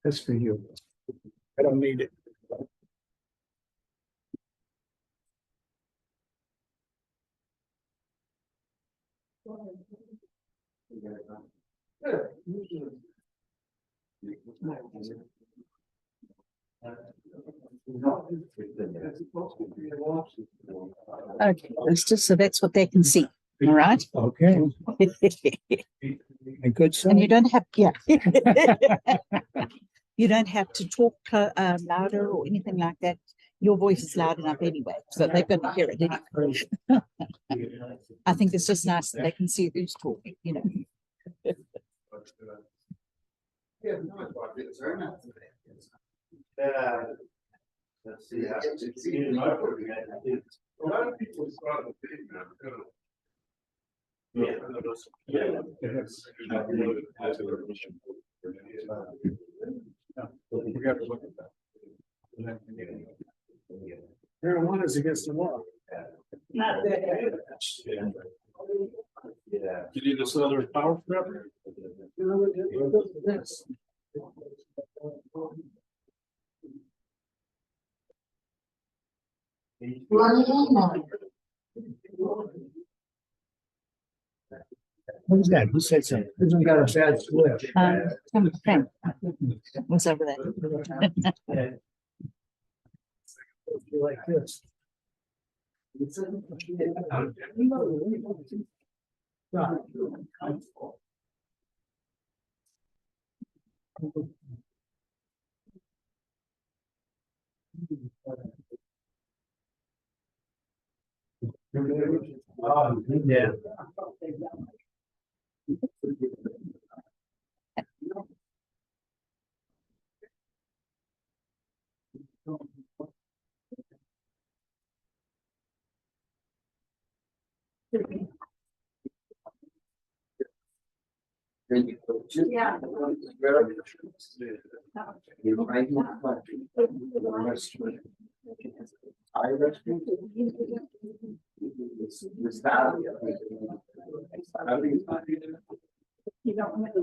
That's for you. I don't need it. Okay, that's just so that's what they can see. All right. Okay. A good And you son. don't have, yeah. You don't have to talk louder or anything like that. Your voice is loud enough anyway, so they're going to hear it anyway. I think it's just nice that they can see who's talking, you know. Let's see. A lot of people start with We have to look at that. Marijuana is against the law. You need this other power strip? Who's that? Who said something? Who's got a bad slip? Some friend was over there. Like this. Yeah. Yeah. You don't want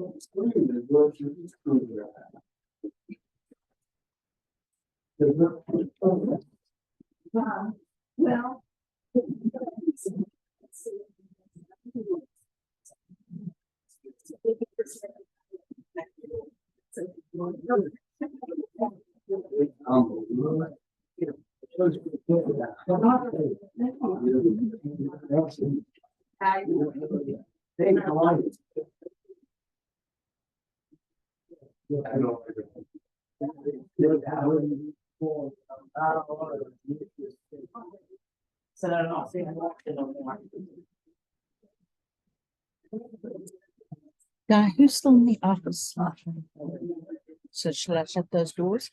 well. So I'm not saying Guy, who's still in the office? So shall I shut those doors?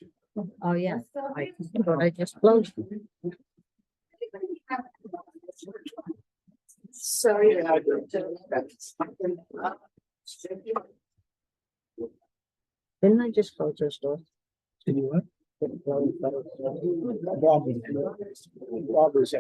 Oh, yeah. I thought I just closed them. sorry. Didn't I just close those doors? Did you what? Robbers. Robbers.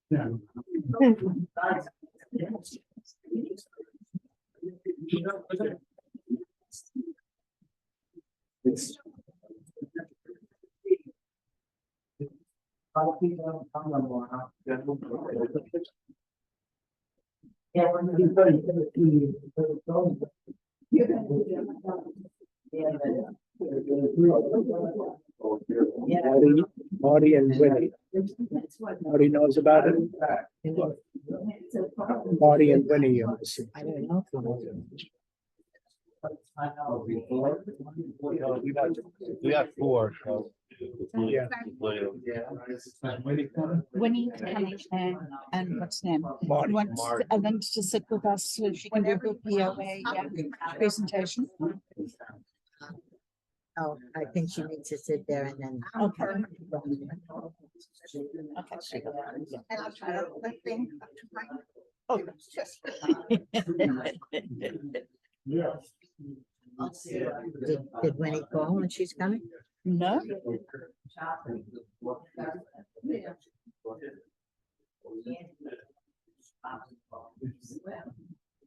Yeah. It's Marty and Winnie. Marty knows about it. Marty and Winnie. I don't know. We got four. So. Yeah. Winnie coming and what's his name? Marty. Wants to sit with us so she can do her POA presentation. Oh, I think she needs to sit there and then. Okay. Okay. And I'll try to let things. Oh, Did Winnie call when she's coming? no,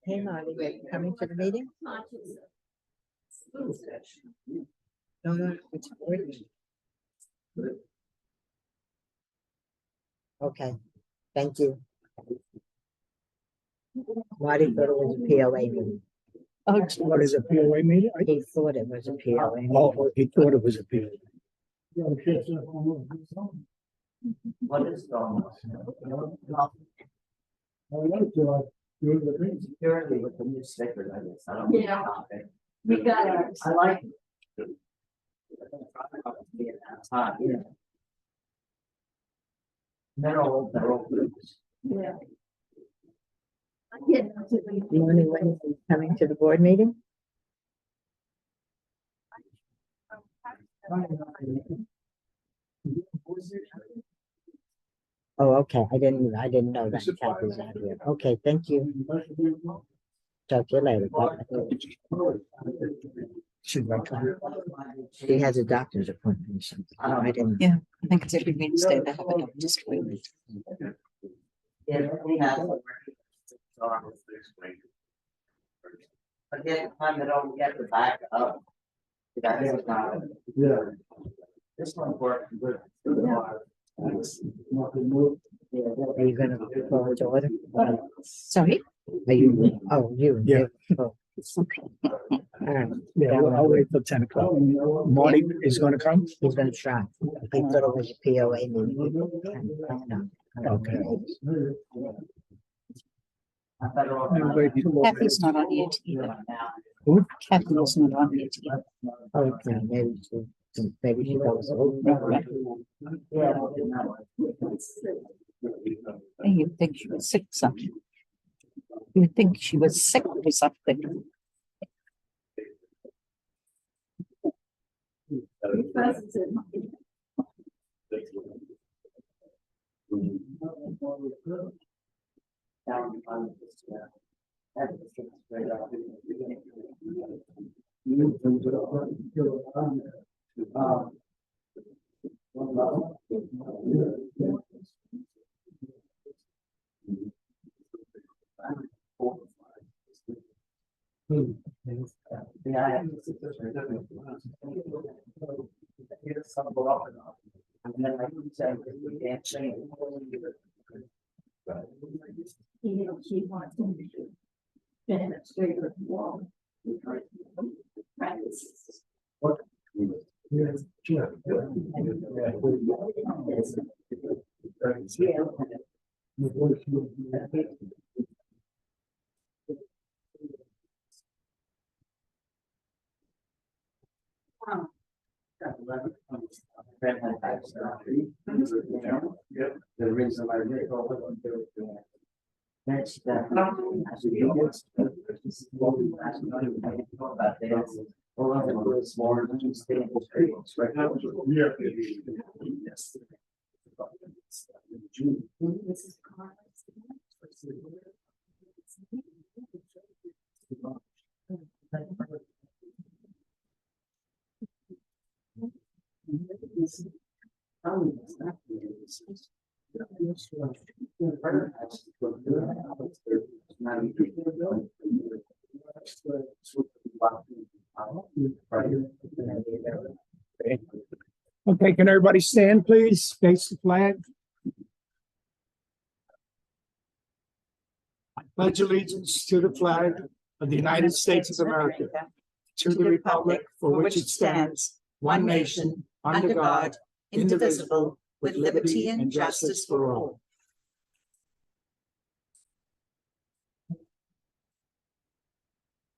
Hey, Marty, are you coming to the meeting? No, it's board meeting. Okay, thank you. Marty thought it was a POA meeting. oh, What is a POA meeting? He thought it was a POA meeting. Oh, he thought it was a POA. What is going Security with the new stickers, I guess. I don't know. Yeah. We got ours. I like. it. Yeah. They're all. Yeah. Yeah. Marty, when is coming to the board meeting? Oh, okay, I didn't know that Kathy's out here. Okay, thank you. Talk to you later. Bye. Should I come? She has a doctor's appointment. I didn't. yeah, I think it's every Wednesday they have a doctor's appointment. Yeah, we have. Again, time that don't get the back up. That is not. Yeah. This one's working good. Are you gonna call it to order? Sorry? Are you, oh, you. Yeah. Oh. All right. Yeah, I'll wait till 10 o'clock. Marty is gonna come? He's gonna try. He thought it was a POA meeting. Okay. I Wait till more Kathy's not on yet either. Who? Kathy's not on yet either. Okay, maybe she goes. And you'd think she was sick or something. You would think she was sick or something. You know, she wants him to bend it straight with the wall. Practice. The reason why they go that's that. Okay, can everybody stand, please? Face the flag. I pledge allegiance to the flag of the United States of America, to the republic for which it stands, one nation, under God, indivisible, with liberty and justice for all.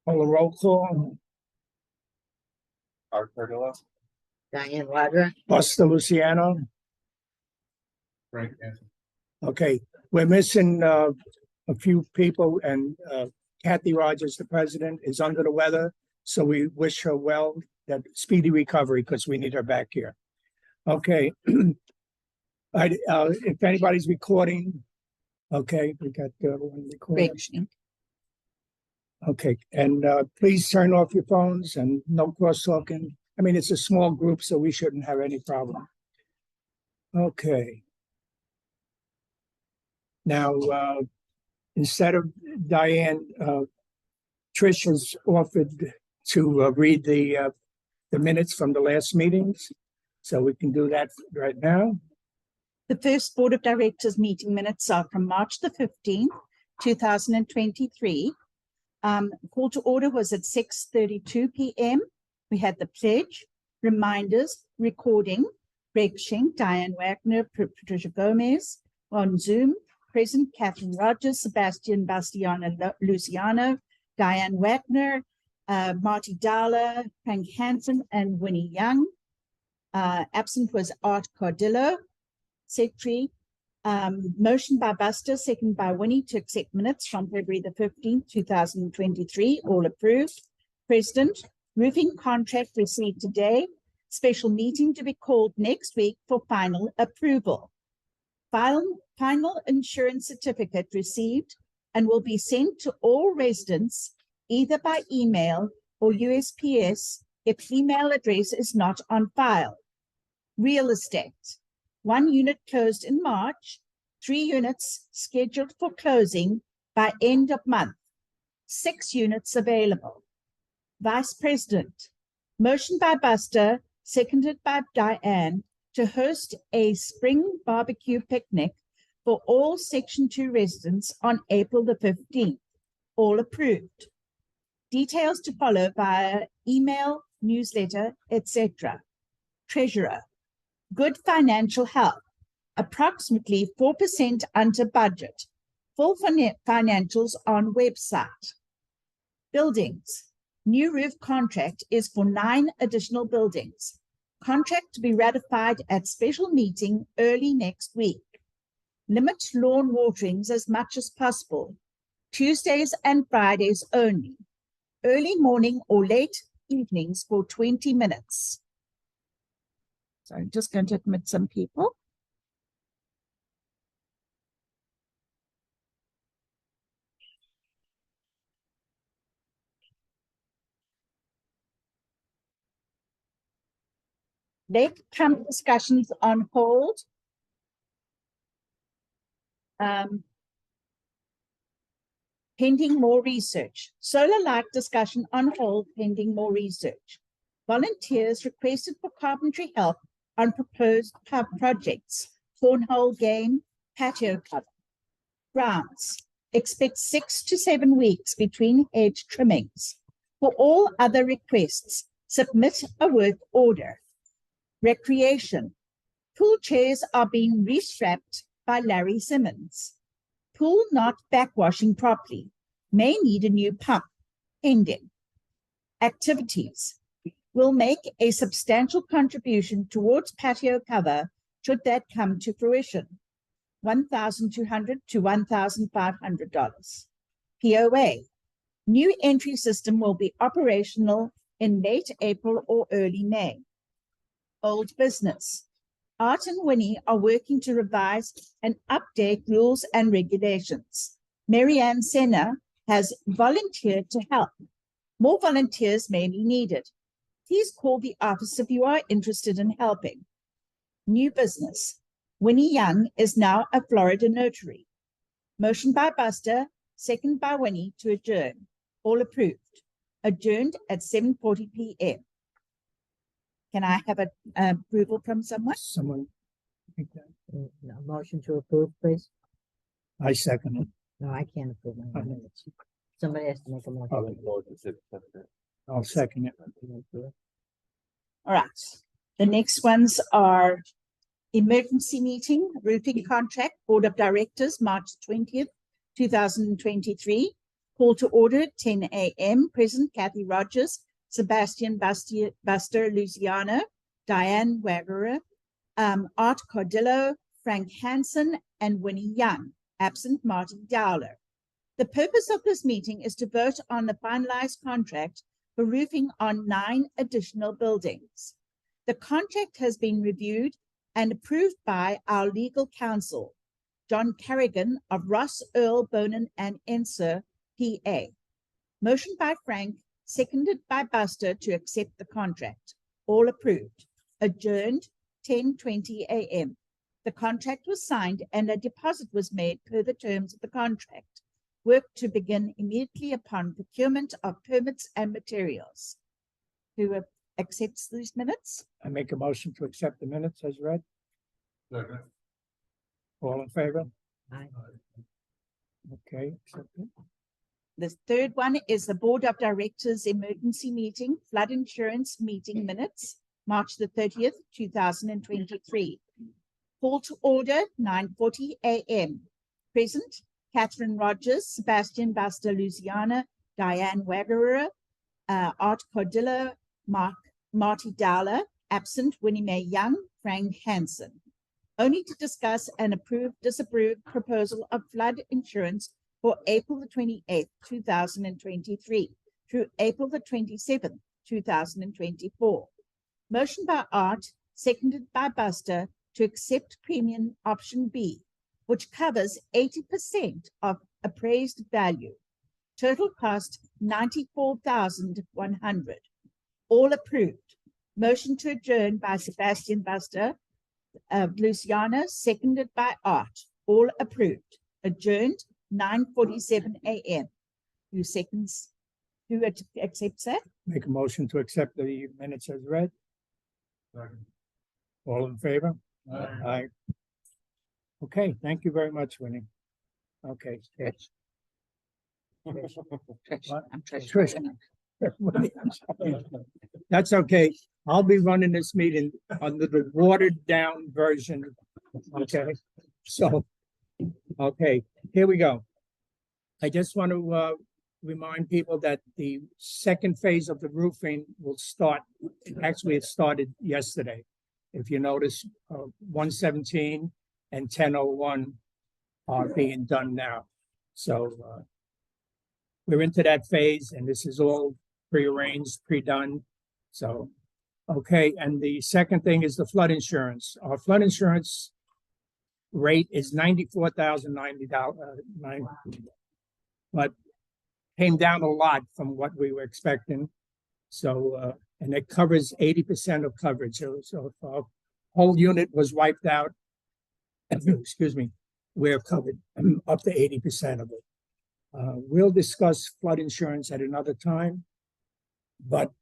Call a roll call. Art Cordova. Diane Wadra. Buster Luciano. Frank Anthony. Okay, we're missing a few people, and Kathy Rogers, the president, is under the weather, so we wish her well that speedy recovery because we need her back here. Okay. If anybody's recording, okay, we got the other one recording. Greg Schenk. Okay, and please turn off your phones and no cross talking. I mean, it's a small group, so we shouldn't have any problem. Okay. Now, instead of Diane, Trish has offered to read the minutes from the last meetings, so we can do that right now. The first Board of Directors meeting minutes are from March the 15th, 2023. Call to order was at 6:32 p.m. We had the pledge, reminders, recording, Greg Schenk, Diane Wagner, Patricia Gomez on Zoom, present Catherine Rogers, Sebastian Bastiano Luciano, Diane Wagner, Marty Dowler, Frank Hansen, and Winnie Young. Absent was Art Cardillo, Secretary. Motion by Buster, second by Winnie to accept minutes from February the 15th, 2023, all approved. President, roofing contract received today, special meeting to be called next week for final approval. Final insurance certificate received and will be sent to all residents either by email or USPS if email address is not on file. Real estate. 1 unit closed in March, 3 units scheduled for closing by end of month, 6 units available. Vice President, motion by Buster, seconded by Diane, to host a spring barbecue picnic for all Section 2 residents on April the 15th, all approved. Details to follow via email, newsletter, etc. Treasurer, good financial health, approximately 4% under budget. Full financials on website. Buildings, new roof contract is for 9 additional buildings. Contract to be ratified at special meeting early next week. Limit lawn waterings as much as possible. Tuesdays and Fridays only. Early morning or late evenings for 20 minutes. So I'm just going to admit some people. Lake Trump discussions on hold. Pending more research. Solar light discussion on hold pending more research. Volunteers requested for carpentry help on proposed projects. Cornhole game, patio cover. Grounds. Expect 6 to 7 weeks between hedge trimmings. For all other requests, submit a work order. Recreation. Pool chairs are being restrapped by Larry Simmons. Pool not backwashing properly. May need a new pump. Ending. Activities. Will make a substantial contribution towards patio cover should that come to fruition. $1,200 to $1,500. POA. New entry system will be operational in late April or early May. Old business. Art and Winnie are working to revise and update rules and regulations. Marianne Senna has volunteered to help. More volunteers may be needed. Please call the office if you are interested in helping. New business. Winnie Young is now a Florida notary. Motion by Buster, second by Winnie to adjourn. All approved. Adjourned at 7:40 p.m. Can I have an approval from someone? Someone. Make that. Motion to approve, please. I second it. No, I can't approve my minutes. Somebody has to make a motion. I'll second it. All right. The next ones are emergency meeting, roofing contract, Board of Directors, March 20th, 2023. Call to order at 10 a.m. Present Kathy Rogers, Sebastian Buster Luciano, Diane Wagner, Art Cardillo, Frank Hansen, and Winnie Young. Absent Marty Dowler. The purpose of this meeting is to vote on the finalized contract for roofing on 9 additional buildings. The contract has been reviewed and approved by our legal counsel, John Carrigan of Ross, Earl, Bonin and Enser, PA. Motion by Frank, seconded by Buster to accept the contract. All approved. Adjourned 10:20 a.m. The contract was signed and a deposit was made per the terms of the contract. Work to begin immediately upon procurement of permits and materials. Who accepts these minutes? I make a motion to accept the minutes as read. Second. All in favor? Aye. Okay, accepted. The third one is the Board of Directors Emergency Meeting, Flood Insurance Meeting Minutes, March the 30th, 2023. Call to order 9:40 a.m. Present, Catherine Rogers, Sebastian Buster Luciana, Diane Waggerer, Art Cordillo, Marty Dowler, absent Winnie Mae Young, Frank Hansen. Only to discuss and disapprove proposal of flood insurance for April the 28th, 2023 through April the 27th, 2024. Motion by Art, seconded by Buster, to accept premium option B, which covers 80% of appraised value. Total cost $94,100. All approved. Motion to adjourn by Sebastian Buster of Luciana, seconded by Art. All approved. Adjourned 9:47 a.m. Who seconds? Who accepts that? Make a motion to accept the minutes as read. Second. All in favor? Aye. Aye. Okay, thank you very much, Winnie. Okay. Trish. What? I'm Trish. Trish. That's okay. I'll be running this meeting under the watered down version. Okay, so, okay, here we go. I just want to remind people that the second phase of the roofing will start, actually it started yesterday. If you notice, 117 and 1001 are being done now. So we're into that phase and this is all prearranged, pre-done. So, okay, and the second thing is the flood insurance. Our flood insurance rate is $94,090, but came down a lot from what we were expecting. So, and it covers 80% of coverage. So if our whole unit was wiped out, excuse me, we're covered up to 80% of it. We'll discuss flood insurance at another time, but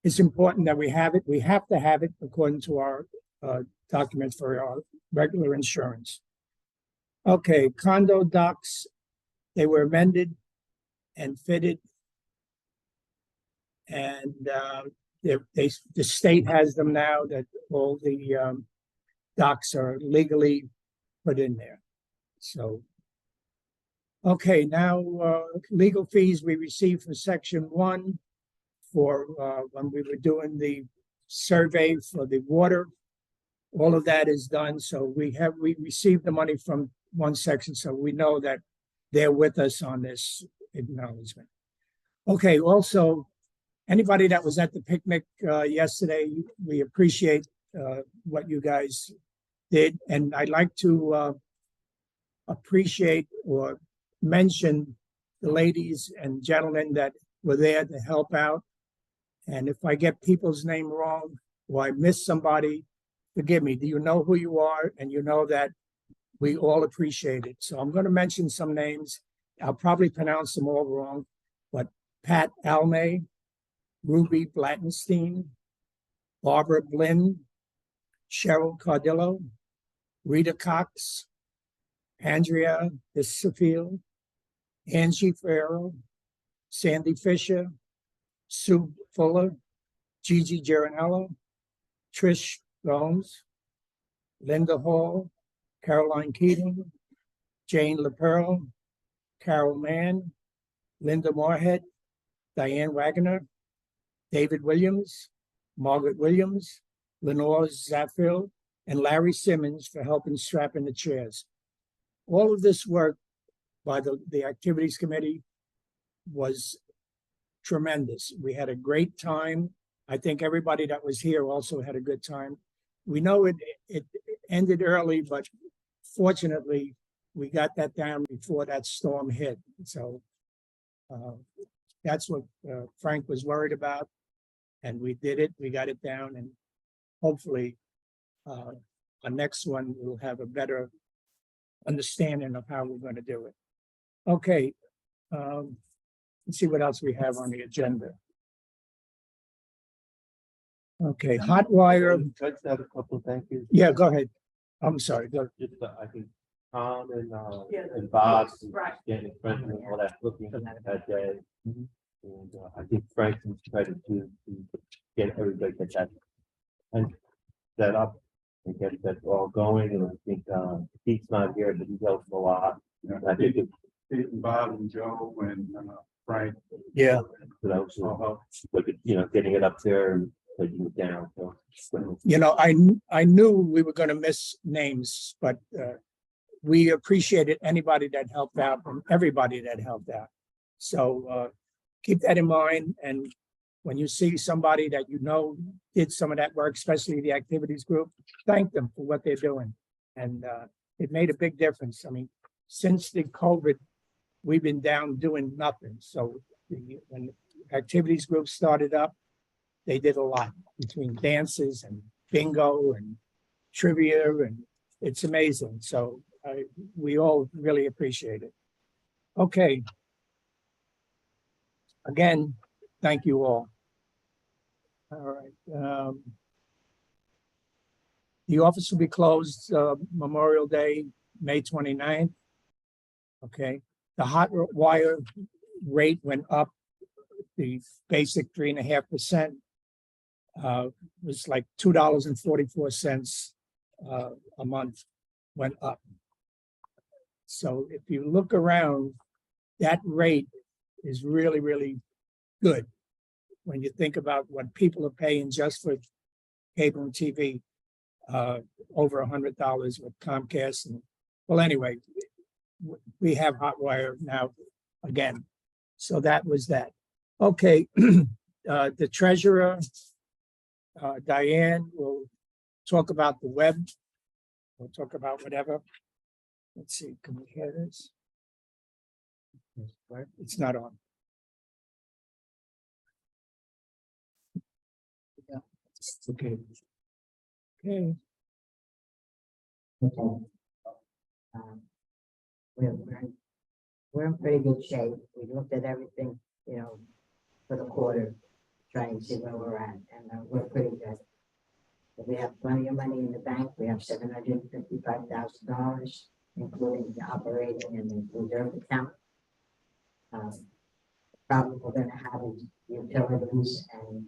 it's important that we have it. We have to have it according to our documents for our regular insurance. Okay, condo docks, they were amended and fitted. And the state has them now that all the docks are legally put in there. So, okay, now legal fees we received from Section 1 for when we were doing the survey for the water. All of that is done. So we received the money from one section, so we know that they're with us on this acknowledgement. Okay, also, anybody that was at the picnic yesterday, we appreciate what you guys did. And I'd like to appreciate or mention the ladies and gentlemen that were there to help out. And if I get people's name wrong or I miss somebody, forgive me. Do you know who you are? And you know that we all appreciate it. So I'm going to mention some names. I'll probably pronounce them all wrong, but Pat Almay, Ruby Blattenstein, Barbara Blinn, Cheryl Cardillo, Rita Cox, Andrea Disfield, Angie Ferrero, Sandy Fisher, Sue Fuller, Gigi Geranello, Trish Gomes, Linda Hall, Caroline Keating, Jane LaPearl, Carol Mann, Linda Moorhead, Diane Wagner, David Williams, Margaret Williams, Lenore Zaffield, and Larry Simmons for helping strap in the chairs. All of this work by the Activities Committee was tremendous. We had a great time. I think everybody that was here also had a good time. We know it ended early, but fortunately, we got that down before that storm hit. So that's what Frank was worried about. And we did it. We got it down, and hopefully our next one will have a better understanding of how we're going to do it. Okay. Let's see what else we have on the agenda. Okay, hot wire. Judge, have a couple of thank yous. Yeah, go ahead. I'm sorry. Go. Just, I think Tom and Yeah. Bob, Right. getting Frank and all that looking that day. And I think Frank was trying to get everybody get that and set up and get that all going. And I think Pete's not here, but he helps a lot. And I think Pete and Bob and Joe and Frank. Yeah. so look at, getting it up there and taking it down. So, You know, I knew we were going to miss names, but we appreciated anybody that helped out and everybody that helped out. So keep that in mind. And when you see somebody that you know did some of that work, especially the activities group, thank them for what they're doing. And it made a big difference. I mean, since the COVID, we've been down doing nothing. So when the activities group started up, they did a lot between dances and bingo and trivia, and it's amazing. So we all really appreciate it. Okay. Again, thank you all. All right. The office will be closed Memorial Day, May 29th. Okay. The hot wire rate went up. The basic 3.5% was like $2.44 a month went up. So if you look around, that rate is really, really good when you think about what people are paying just for cable and TV, over $100 with Comcast. And well, anyway, we have hot wire now again. So that was that. Okay, the treasurer, Diane, will talk about the web. We'll talk about whatever. Let's see, can we hear this? It's not on. Yeah, okay. Okay. We're in pretty good shape. We looked at everything, for the quarter, trying to see where we're at, and we're pretty good. We have plenty of money in the bank. We have $755,000, including the operating and the reserve account. Problem we're going to have is utilities and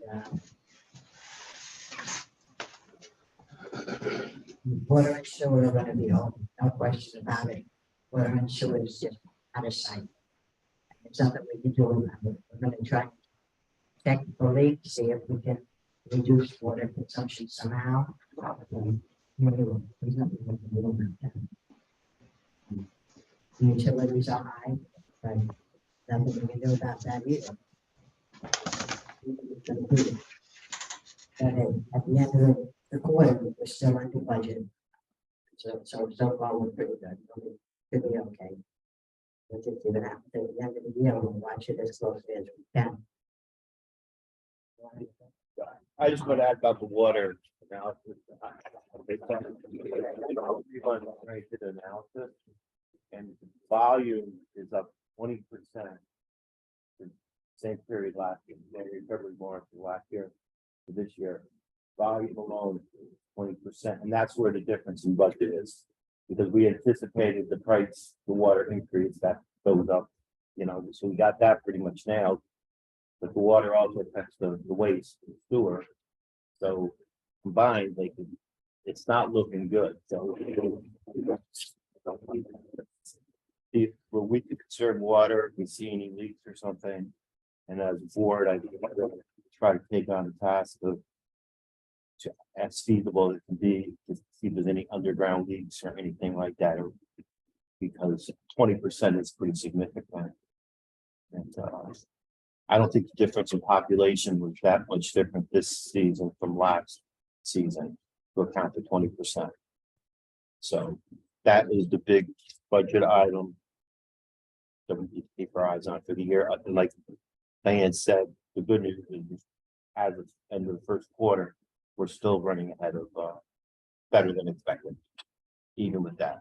water and sewer are going to be open, no question about it. Water and sewer is just out of sight. It's something we can do about it. We're going to try technically see if we can reduce water consumption somehow. The utilities are high, but nothing we can do about that either. At the end of the quarter, we're still under budget. So far, we're pretty good. We'll be okay. We'll just give it out to the end of the year. We'll watch it as closely as we can. I just want to add about the water analysis. I did an analysis, and the volume is up 20%. Same period last year, January, February, March of last year to this year. Volume alone is 20%, and that's where the difference in budget is, because we anticipated the price, the water increase that goes up, so we got that pretty much nailed. But the water also affects the waste, the sewer. So combined, it's not looking good. So if we could conserve water, if we see any leaks or something, and as a board, I think try to take on the task of as feasible as it can be to see if there's any underground leaks or anything like that, because 20% is pretty significant. And I don't think the difference in population was that much different this season from last season to account for 20%. So that is the big budget item that we need to keep our eyes on for the year. And like Diane said, the good news is as of end of the first quarter, we're still running ahead of better than expected, even with that.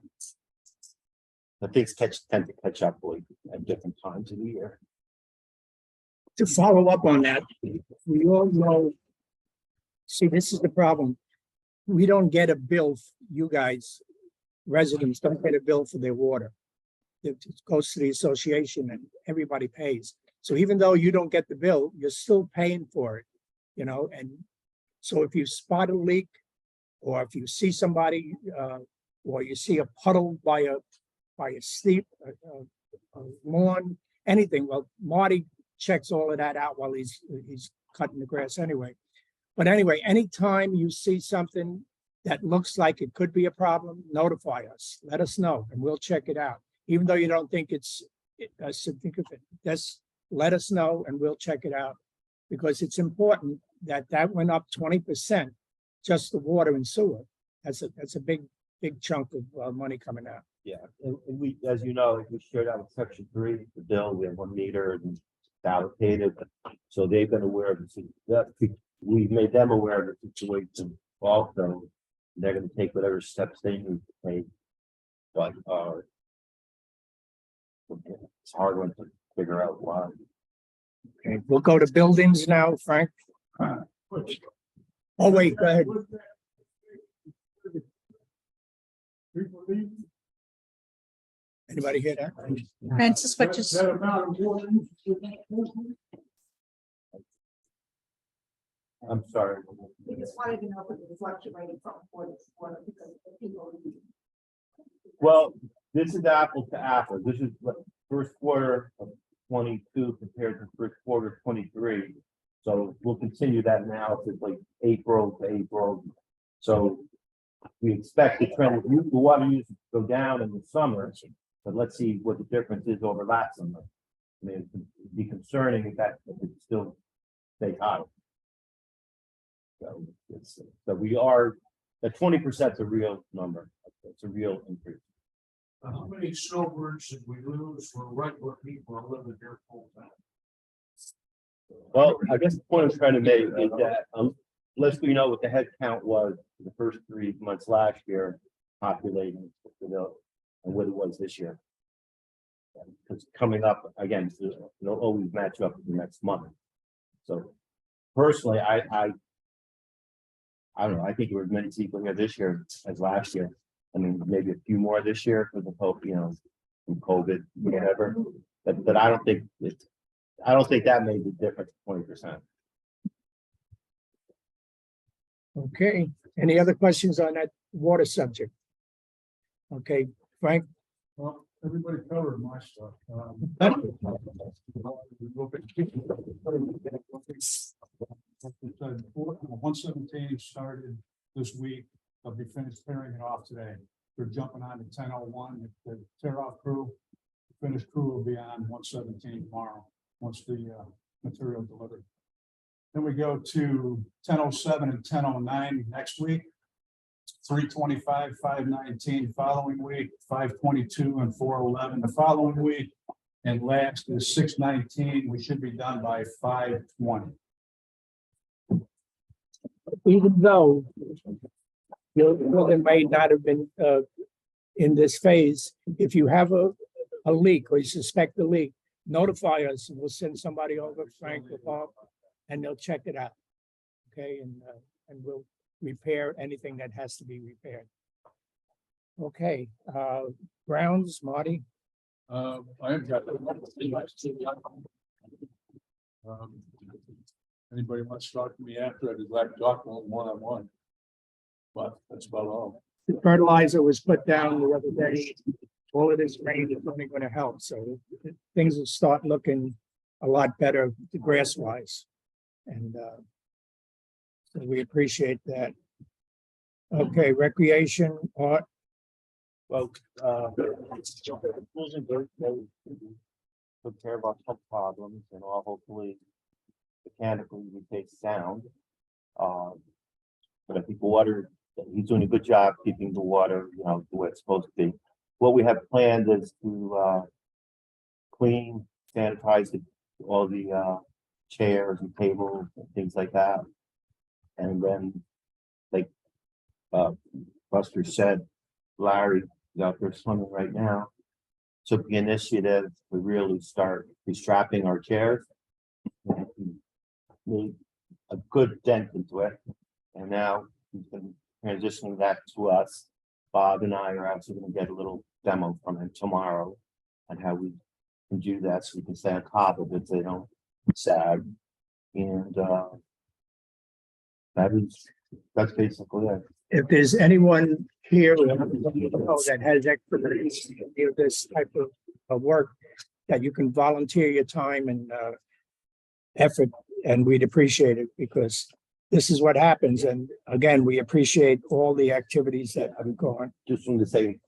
But things tend to catch up like at different times of the year. To follow up on that, we all know, see, this is the problem. We don't get a bill, you guys, residents don't get a bill for their water. It goes to the association and everybody pays. So even though you don't get the bill, you're still paying for it, you know, and so if you spot a leak, or if you see somebody, or you see a puddle by a steep lawn, anything, well, Marty checks all of that out while he's cutting the grass anyway. But anyway, anytime you see something that looks like it could be a problem, notify us, let us know, and we'll check it out. Even though you don't think it's significant, just let us know and we'll check it out. Because it's important that went up 20%, just the water and sewer. That's a big chunk of money coming out. Yeah, and we, as you know, we shared out with section 3, the bill, we have 1 meter and it's allocated. So they've been aware of that. We've made them aware of the situation also. They're going to take whatever steps they need to take. But it's a hard one to figure out why. Okay, we'll go to buildings now, Frank. Oh, wait, go ahead. Anybody hear that? Francis, what just, I'm sorry. We just wanted to know if it was fluctuating from quarter to quarter because of the people. Well, this is apples to apples. This is what first quarter of 22 compared to first quarter of 23. So we'll continue that now to like April to April. So we expect the trend, the water use to go down in the summer, but let's see what the difference is over last summer. I mean, it'd be concerning if it still stays high. So we are, the 20% is a real number. It's a real increase. How many snowbirds did we lose for regular people are living here full time? Well, I guess the point I'm trying to make is that unless we know what the head count was for the first 3 months last year, populating, you know, and what it was this year. Because coming up again, it'll always match up the next month. So personally, I don't know. I think there were as many people here this year as last year. I mean, maybe a few more this year because of hope, you know, from COVID, whatever. But I don't think that made the difference 20%. Okay, any other questions on that water subject? Okay, Frank? Well, everybody covered my stuff. One 17 started this week. They'll be finished tearing it off today. They're jumping on to 1001. The tear off crew, the finished crew will be on 117 tomorrow once the material delivered. Then we go to 1007 and 1009 next week. 325, 519 following week, 522 and 411 the following week, and last is 619. We should be done by 520. Even though it may not have been in this phase, if you have a leak or you suspect a leak, notify us and we'll send somebody over, Frank or Bob, and they'll check it out. Okay, and we'll repair anything that has to be repaired. Okay, grounds, Marty. I've got. Anybody wants to talk to me after, I'd be glad to talk to them one-on-one. But that's about all. The fertilizer was put down the other day. All of this rain is only going to help, so things will start looking a lot better grass wise. And so we appreciate that. Okay, recreation, Art. Well, took care of our pump problems and all hopefully mechanically we take sound. But I think water, he's doing a good job keeping the water, you know, the way it's supposed to be. What we have planned is to clean, sanitize all the chairs and tables and things like that. And then, like Buster said, Larry is out there swimming right now. Took the initiative to really start restrapping our chairs. Made a good dent into it. And now he's been transitioning that to us. Bob and I are actually going to get a little demo from him tomorrow on how we can do that so we can stay on top of it so they don't sag. And that's basically it. If there's anyone here that has expertise to do this type of work, that you can volunteer your time and effort, and we'd appreciate it, because this is what happens. And again, we appreciate all the activities that have gone. Just wanted to say,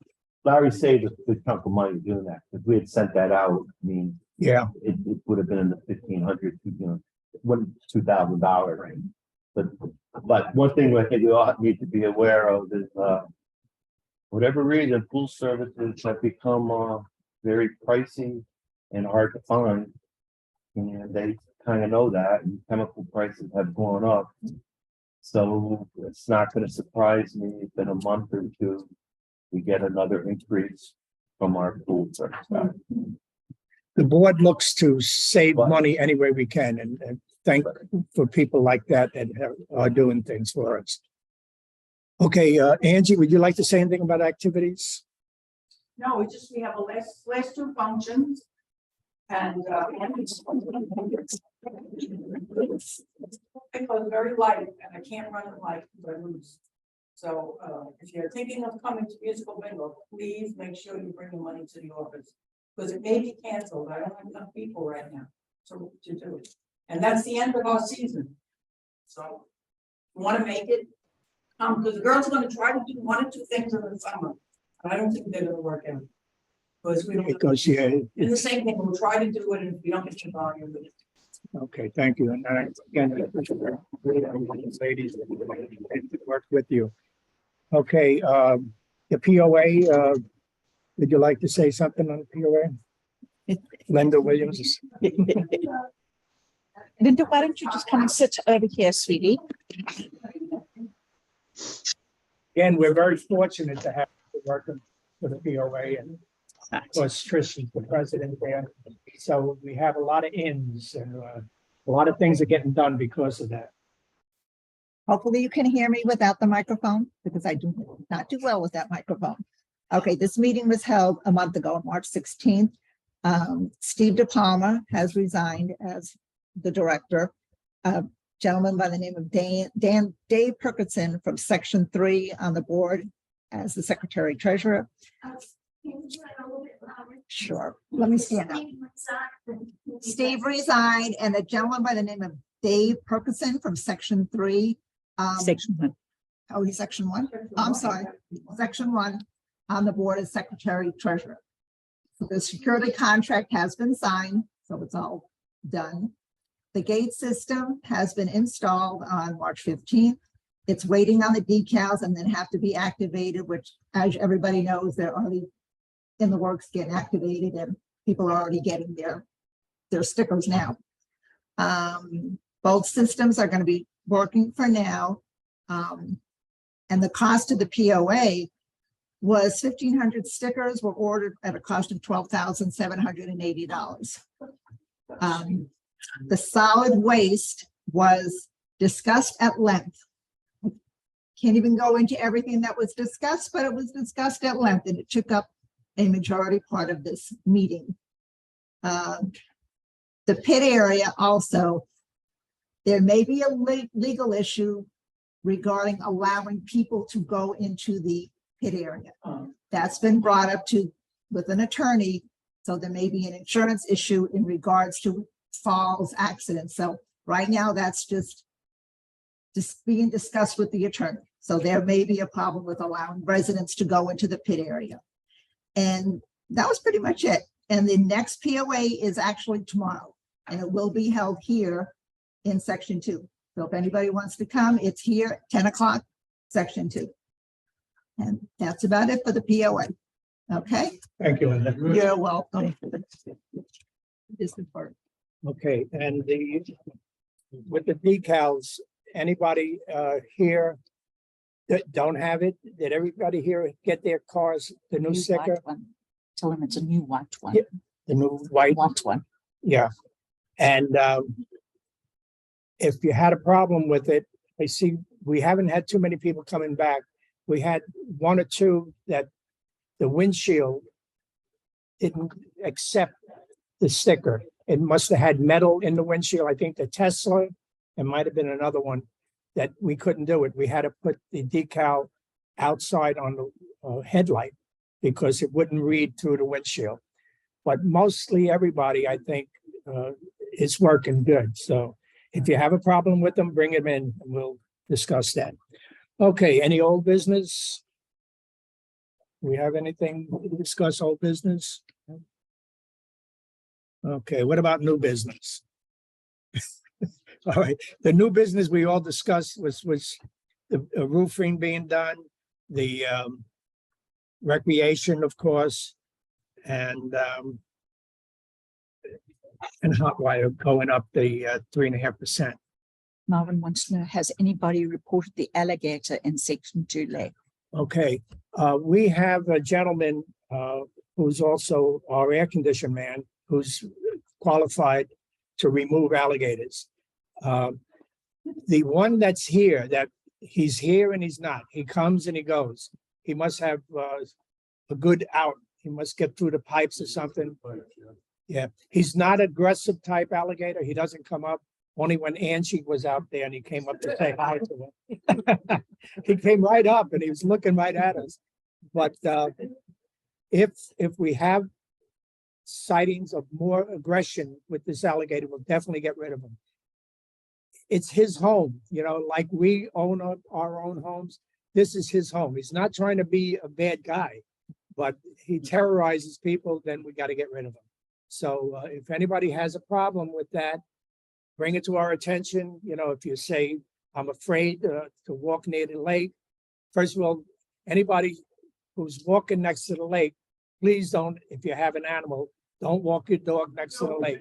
Larry saved a good chunk of money doing that. If we had sent that out, I mean, Yeah, it would have been in the $1,500, $2,000 range. But one thing I think we all need to be aware of is whatever reason, pool services have become very pricey and hard to find. And they kind of know that, and chemical prices have gone up. So it's not going to surprise me if in a month or two we get another increase from our pool service guy. the board looks to save money any way we can, and thank for people like that are doing things for us. Okay, Angie, would you like to say anything about activities? No, it's just we have a last two functions. And it was very light and I can't run it light because I lose. So if you're thinking of coming to musical bingo, please make sure you bring your money to the office. Because it may be canceled. I don't have enough people right now to do it. And that's the end of our season. So you want to make it, because the girls are going to try to do one or two things in the summer. But I don't think they're going to work out. Because we don't. Because yeah, And the same thing, we'll try to do it, and if we don't get your volume with it. okay, thank you. And again, ladies, work with you. Okay, the POA, would you like to say something on the POA? Linda Williams. Linda, why don't you just come and sit over here, sweetie? Again, we're very fortunate to have you working for the POA, and of course, Trish is the president there. So we have a lot of ins, and a lot of things are getting done because of that. Hopefully you can hear me without the microphone, because I do not do well with that microphone. Okay, this meeting was held a month ago, on March 16th. Steve DePalma has resigned as the director. A gentleman by the name of Dave Perkinson from Section 3 on the board as the secretary treasurer. Sure, let me stand up. Steve resigned, and a gentleman by the name of Dave Perkinson from Section 3. Section 1. Oh, he's Section 1? I'm sorry, Section 1 on the board as secretary treasurer. So the security contract has been signed, so it's all done. The gate system has been installed on March 15th. It's waiting on the decals and then have to be activated, which, as everybody knows, they're already in the works getting activated, and people are already getting their stickers now. Both systems are going to be working for now. And the cost of the POA was 1,500 stickers were ordered at a cost of $12,780. The solid waste was discussed at length. Can't even go into everything that was discussed, but it was discussed at length, and it took up a majority part of this meeting. The pit area also, there may be a legal issue regarding allowing people to go into the pit area. That's been brought up with an attorney, so there may be an insurance issue in regards to falls, accidents. So right now, that's just being discussed with the attorney. So there may be a problem with allowing residents to go into the pit area. And that was pretty much it. And the next POA is actually tomorrow, and it will be held here in section 2. So if anybody wants to come, it's here at 10 o'clock, section 2. And that's about it for the POA. Okay, Thank you, Linda. you're welcome. This is part. Okay, and with the decals, anybody here that don't have it? Did everybody here get their cars, the new New sticker, white one. Tell them it's a new white one. Yeah. the new white? White one. Yeah. And if you had a problem with it, I see we haven't had too many people coming back. We had one or two that the windshield didn't accept the sticker. It must have had metal in the windshield. I think the Tesla, it might have been another one that we couldn't do it. We had to put the decal outside on the headlight because it wouldn't read through the windshield. But mostly everybody, I think, is working good. So if you have a problem with them, bring them in and we'll discuss that. Okay, any old business? We have anything to discuss old business? Okay, what about new business? All right, the new business we all discussed was the roofing being done, the recreation, of course, and hot wire going up the 3.5%. Marvin wants to know, has anybody reported the alligator in section 2 lake? Okay, we have a gentleman who's also our air condition man, who's qualified to remove alligators. The one that's here, that he's here and he's not. He comes and he goes. He must have a good out. He must get through the pipes or something. Yeah, he's not aggressive type alligator. He doesn't come up. Only when Angie was out there and he came up to say hi to him. He came right up and he was looking right at us. But if we have sightings of more aggression with this alligator, we'll definitely get rid of him. It's his home, you know, like we own our own homes. This is his home. He's not trying to be a bad guy, but he terrorizes people, then we got to get rid of him. So if anybody has a problem with that, bring it to our attention. You know, if you say, I'm afraid to walk near the lake. First of all, anybody who's walking next to the lake, please don't, if you have an animal, don't walk your dog next to the lake,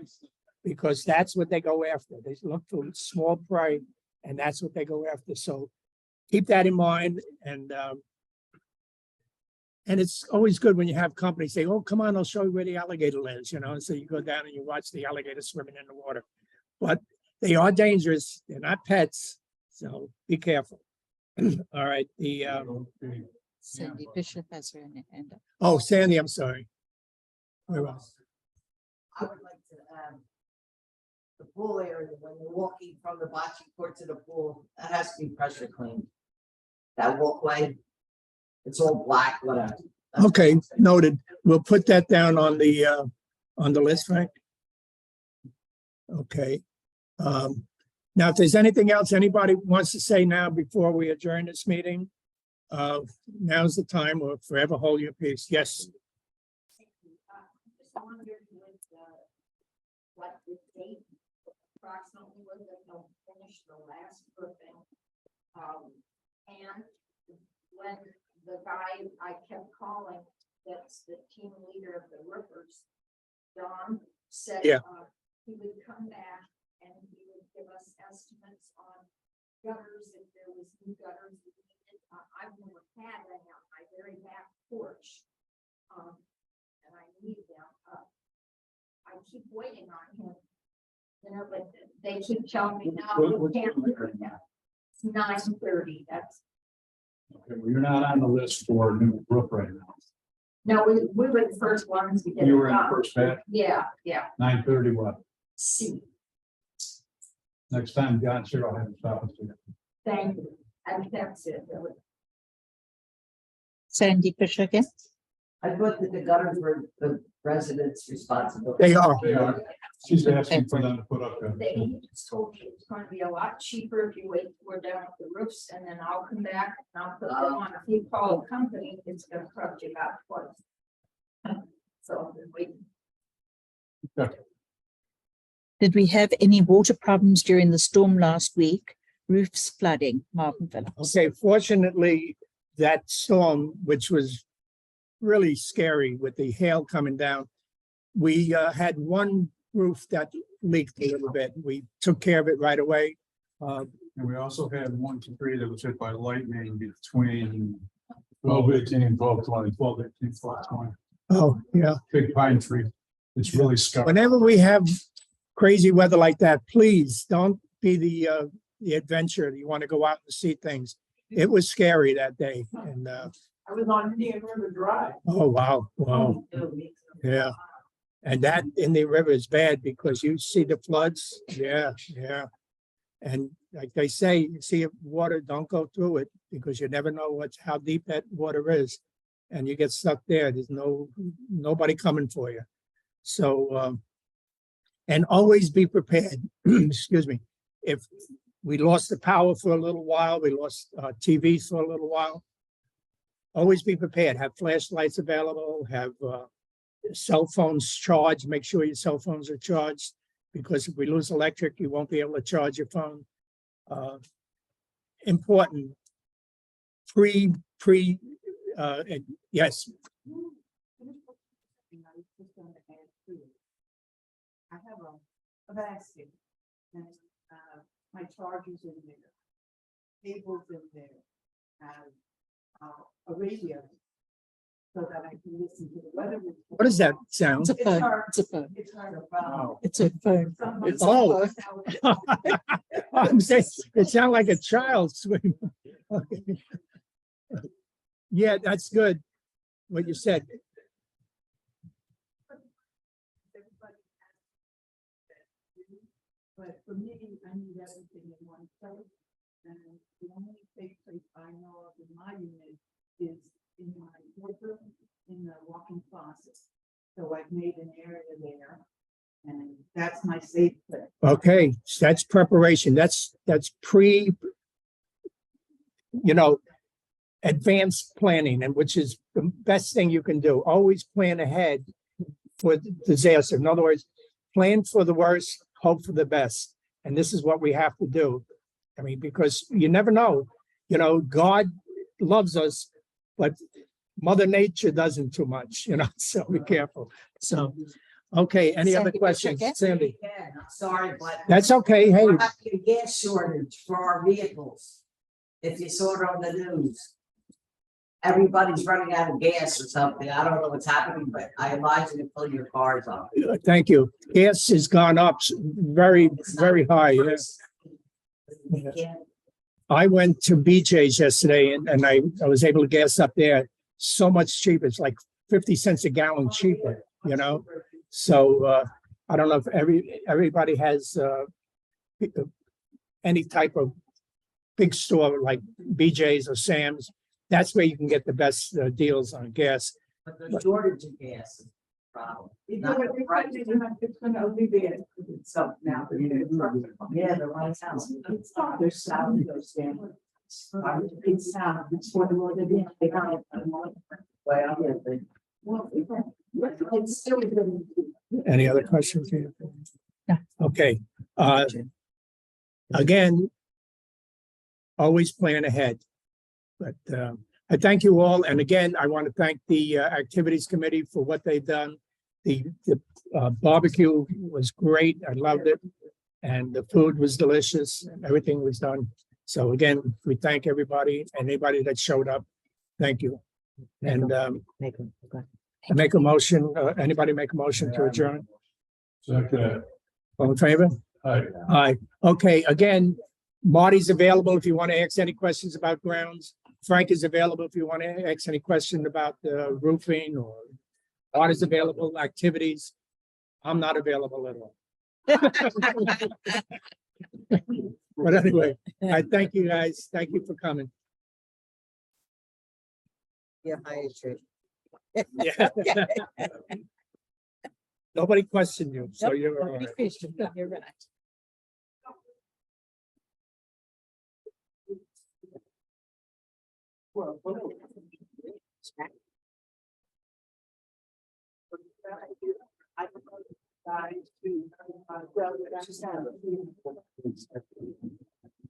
because that's what they go after. They look for small prey, and that's what they go after. So keep that in mind. And it's always good when you have company say, oh, come on, I'll show you where the alligator lives, you know, and so you go down and you watch the alligator swimming in the water. But they are dangerous. They're not pets. So be careful. All right. Sandy Bishop has her hand up. Oh, Sandy, I'm sorry. Where else? I would like to add the pool area, when you're walking from the bocce court to the pool, that has to be pressure cleaned. That walkway, it's all black, whatever. That's Okay, what I'm saying. noted. We'll put that down on the list, Frank. Okay. Now, if there's anything else anybody wants to say now before we adjourn this meeting, now's the time, or forever hold your peace. Yes. Just wondered what the date approximately was that they'll finish the last roofing. And when the guy I kept calling, that's the team leader of the roofers, Don, said Yeah. He would come back and he would give us estimates on gutters, if there was new gutters. I've never had that on my very back porch. And I need them up. I keep waiting on him. You know, but they keep telling me, no, we can't do it now. It's 9:30, that's, Okay, well, you're not on the list for new roof right now. no, we were the first ones to get it You were in the done. first batch, Yeah, 9:30 what? see, Next time John's here, I'll have him stop us. thank you, and that's it. Sandy Fisher again. I thought that the gutters were the residents' responsibility. They are. They are. She's asking for them to put up there. He just told me it's gonna be a lot cheaper if you wait till we're done with the roofs, and then I'll come back and I'll put them on. If you call a company, it's gonna cost you about twice. So I'm waiting. Did we have any water problems during the storm last week? Roofs flooding, Martin Phillips. Okay, fortunately, that storm, which was really scary with the hail coming down, we had one roof that leaked a little bit. We took care of it right away. And we also had 1 to 3 that was hit by lightning between 12:18 and 12:20, 12:18, 12:20. Oh, yeah. Big pine tree. It's really scarred. Whenever we have crazy weather like that, please don't be the adventurer. You want to go out and see things. It was scary that day. And I was on Indian River Drive. oh, wow, wow. Yeah. And that in the river is bad because you see the floods. Yeah, yeah. And like they say, you see water, don't go through it because you never know how deep that water is. And you get stuck there. There's nobody coming for you. So, and always be prepared. Excuse me. If we lost the power for a little while, we lost TV for a little while. Always be prepared. Have flashlights available. Have cell phones charged. Make sure your cell phones are charged because if we lose electric, you won't be able to charge your phone. Important. Yes. I have a basket and my chargers in there, cables in there, and a radio so that I can listen to the weather. report. What does that sound? It's a phone. hard. It's a phone. It's hard to follow. It's a phone. It's Oh. I'm saying it sounded like a child scream. Okay. Yeah, that's good. What you said. But for me, I need everything in one place. And the only safe place I know of in my unit is in my wardrobe, in the walk-in closet. So I've made an area there. And that's my safe place. Okay, that's preparation. That's pre, advanced planning, and which is the best thing you can do. Always plan ahead for disaster. In other words, plan for the worst, hope for the best. And this is what we have to do. I mean, because you never know, God loves us, but Mother Nature doesn't too much, so be careful. So, okay, any other Sandy, questions? okay. Sandy, Yeah, I'm sorry, but that's okay. Hey, we're having a gas shortage for our vehicles. If you saw it on the news. Everybody's running out of gas or something. I don't know what's happening, but I advise you to fill your cars up. thank you. Gas has gone up very, very high. Yeah. You can't- I went to BJ's yesterday and I was able to gas up there so much cheaper. It's like 50 cents a gallon cheaper, So I don't know if everybody has any type of big store like BJ's or Sam's. That's where you can get the best deals on gas. But the shortage of gas is the problem. Not the price. It's gonna alleviate itself now. Yeah, the right house. There's sound goes down. It's sound, it's for the more than they got it. Well, yeah, but Well, it's still good. Any other questions? here? No. Okay. Again, always plan ahead. But I thank you all. And again, I want to thank the Activities Committee for what they've done. The barbecue was great. I loved it. And the food was delicious and everything was done. So again, we thank everybody, anybody that showed up. Thank you. And I make a motion, anybody make a motion to adjourn? Okay. All in favor? Hi. Aye. Okay, again, Marty's available if you want to ask any questions about grounds. Frank is available if you want to ask any question about the roofing, or Art is available, activities. I'm not available at all. But anyway, I thank you guys. Thank you for coming. You're hired, Trish. Yeah. Nobody questioned you, so Nope, you're all nobody right. questioned you. You're right. guide to,